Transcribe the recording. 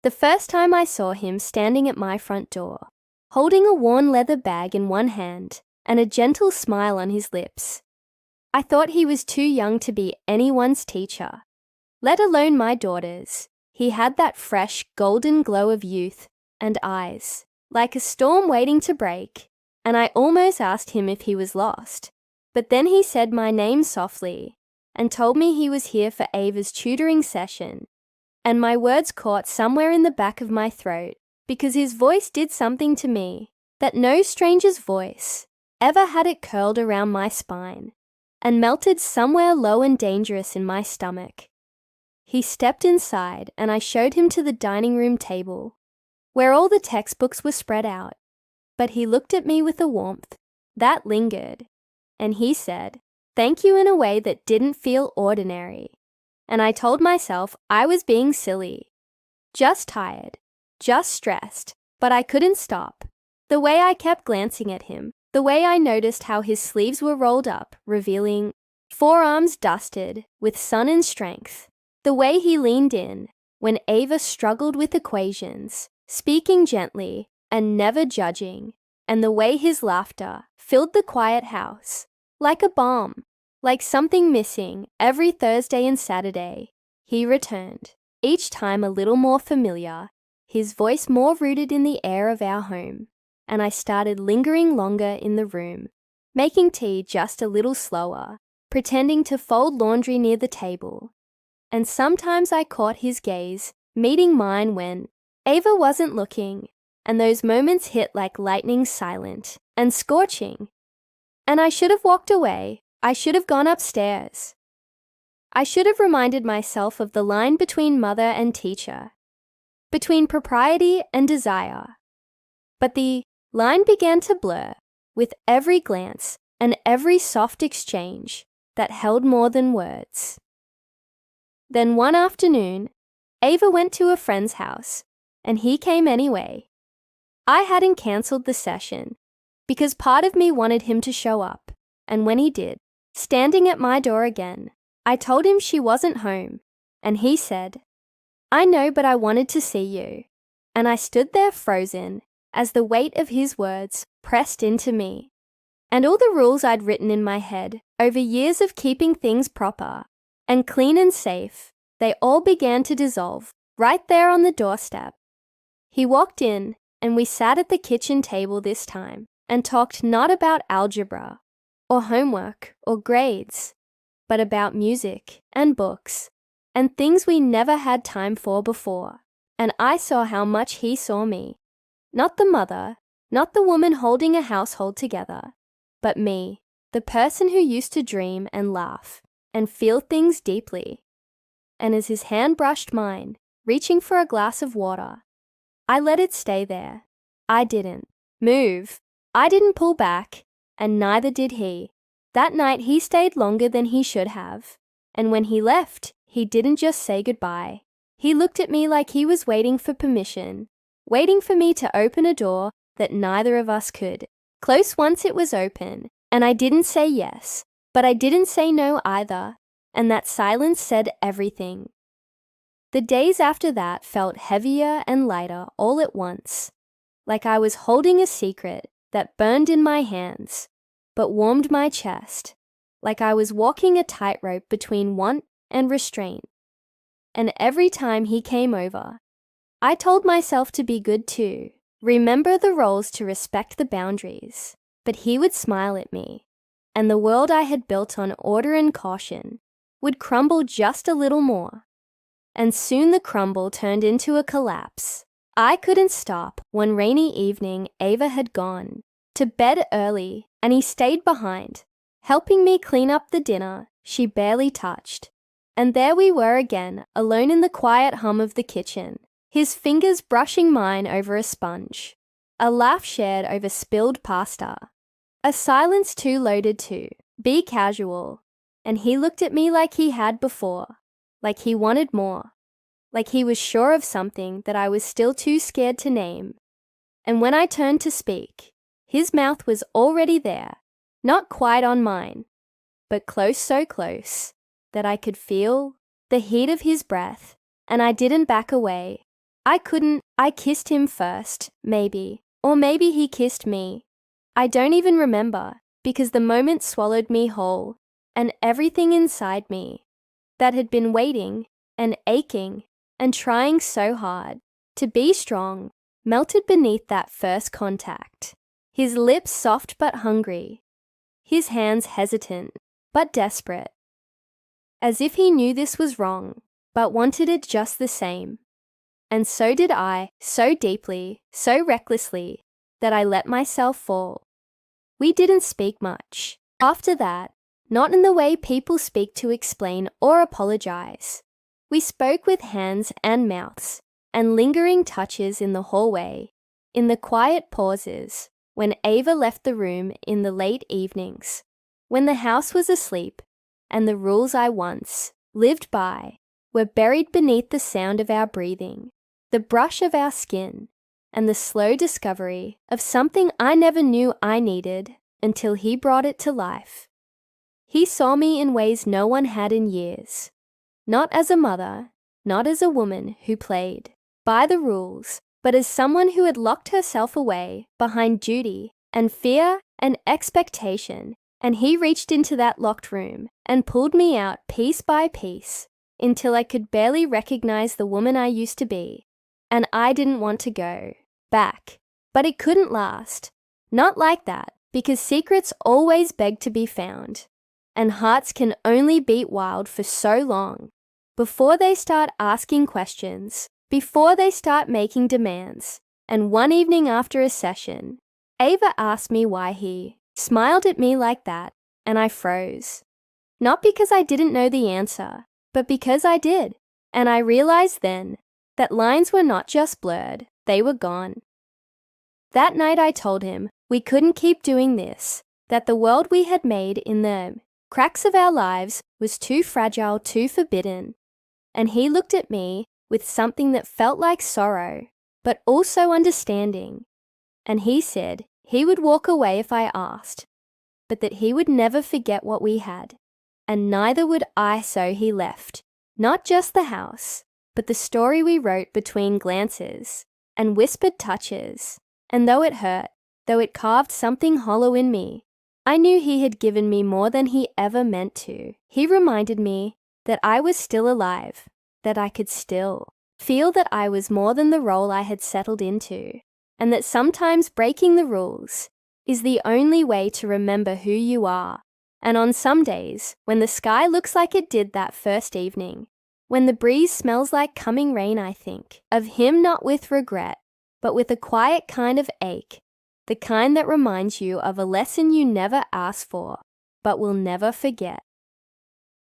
The first time I saw him standing at my front door, holding a worn leather bag in one hand and a gentle smile on his lips, I thought he was too young to be anyone's teacher, let alone my daughter's. He had that fresh, golden glow of youth and eyes, like a storm waiting to break, and I almost asked him if he was lost. But then he said my name softly and told me he was here for Ava's tutoring session, and my words caught somewhere in the back of my throat because his voice did something to me that no stranger's voice ever had. It curled around my spine and melted somewhere low and dangerous in my stomach. He stepped inside and I showed him to the dining room table where all the textbooks were spread out, but he looked at me with a warmth that lingered, and he said, "Thank you," in a way that didn't feel ordinary. And I told myself I was being silly, just tired, just stressed, but I couldn't stop. The way I kept glancing at him, the way I noticed how his sleeves were rolled up, revealing forearms dusted with sun and strength, the way he leaned in when Ava struggled with equations, speaking gently and never judging, and the way his laughter filled the quiet house like a balm, like something missing. Every Thursday and Saturday, he returned, each time a little more familiar, his voice more rooted in the air of our home, and I started lingering longer in the room, making tea just a little slower, pretending to fold laundry near the table. And sometimes I caught his gaze meeting mine when Ava wasn't looking, and those moments hit like lightning, silent and scorching. And I should have walked away. I should have gone upstairs. I should have reminded myself of the line between mother and teacher, between propriety and desire. But the line began to blur with every glance and every soft exchange that held more than words. Then one afternoon, Ava went to a friend's house, and he came anyway. I hadn't cancelled the session because part of me wanted him to show up, and when he did, standing at my door again, I told him she wasn't home, and he said, "I know, but I wanted to see you." And I stood there frozen as the weight of his words pressed into me. And all the rules I'd written in my head over years of keeping things proper and clean and safe, they all began to dissolve right there on the doorstep. He walked in, and we sat at the kitchen table this time and talked not about algebra or homework or grades, but about music and books and things we never had time for before. And I saw how much he saw me. Not the mother, not the woman holding a household together, but me, the person who used to dream and laugh and feel things deeply. And as his hand brushed mine, reaching for a glass of water, I let it stay there. I didn't move. I didn't pull back, and neither did he. That night he stayed longer than he should have, and when he left, he didn't just say goodbye. He looked at me like he was waiting for permission, waiting for me to open a door that neither of us could. Close once it was open, and I didn't say yes, but I didn't say no either, and that silence said everything. The days after that felt heavier and lighter all at once, like I was holding a secret that burned in my hands, but warmed my chest, like I was walking a tightrope between want and restraint. And every time he came over, I told myself to be good too, remember the roles, to respect the boundaries. But he would smile at me, and the world I had built on order and caution would crumble just a little more. And soon the crumble turned into a collapse. I couldn't stop. One rainy evening, Ava had gone to bed early, and he stayed behind, helping me clean up the dinner she barely touched. And there we were again, alone in the quiet hum of the kitchen, his fingers brushing mine over a sponge, a laugh shared over spilled pasta, a silence too loaded to be casual. And he looked at me like he had before, like he wanted more, like he was sure of something that I was still too scared to name. And when I turned to speak, his mouth was already there, not quite on mine, but close, so close that I could feel the heat of his breath, and I didn't back away. I kissed him first, maybe. Or maybe he kissed me. I don't even remember, because the moment swallowed me whole, and everything inside me that had been waiting and aching and trying so hard to be strong melted beneath that first contact. His lips soft but hungry, his hands hesitant but desperate, as if he knew this was wrong but wanted it just the same. And so did I, so deeply, so recklessly, that I let myself fall. We didn't speak much. After that, not in the way people speak to explain or apologize. We spoke with hands and mouths, and lingering touches in the hallway, in the quiet pauses, when Ava left the room in the late evenings, when the house was asleep, and the rules I once lived by were buried beneath the sound of our breathing, the brush of our skin, and the slow discovery of something I never knew I needed until he brought it to life. He saw me in ways no one had in years, not as a mother, not as a woman who played by the rules, but as someone who had locked herself away behind duty and fear and expectation, and he reached into that locked room and pulled me out piece by piece until I could barely recognize the woman I used to be. And I didn't want to go back, but it couldn't last. Not like that, because secrets always beg to be found, and hearts can only beat wild for so long before they start asking questions, before they start making demands. And one evening after a session, Ava asked me why he smiled at me like that, and I froze. Not because I didn't know the answer, but because I did. And I realized then that lines were not just blurred, they were gone. That night I told him we couldn't keep doing this, that the world we had made in the cracks of our lives was too fragile, too forbidden. And he looked at me with something that felt like sorrow, but also understanding. And he said he would walk away if I asked, but that he would never forget what we had. And neither would I, so he left. Not just the house, but the story we wrote between glances and whispered touches. And though it hurt, though it carved something hollow in me, I knew he had given me more than he ever meant to. He reminded me that I was still alive, that I could still feel that I was more than the role I had settled into, and that sometimes breaking the rules is the only way to remember who you are. And on some days, when the sky looks like it did that first evening, when the breeze smells like coming rain, I think of him not with regret, but with a quiet kind of ache, the kind that reminds you of a lesson you never asked for, but will never forget.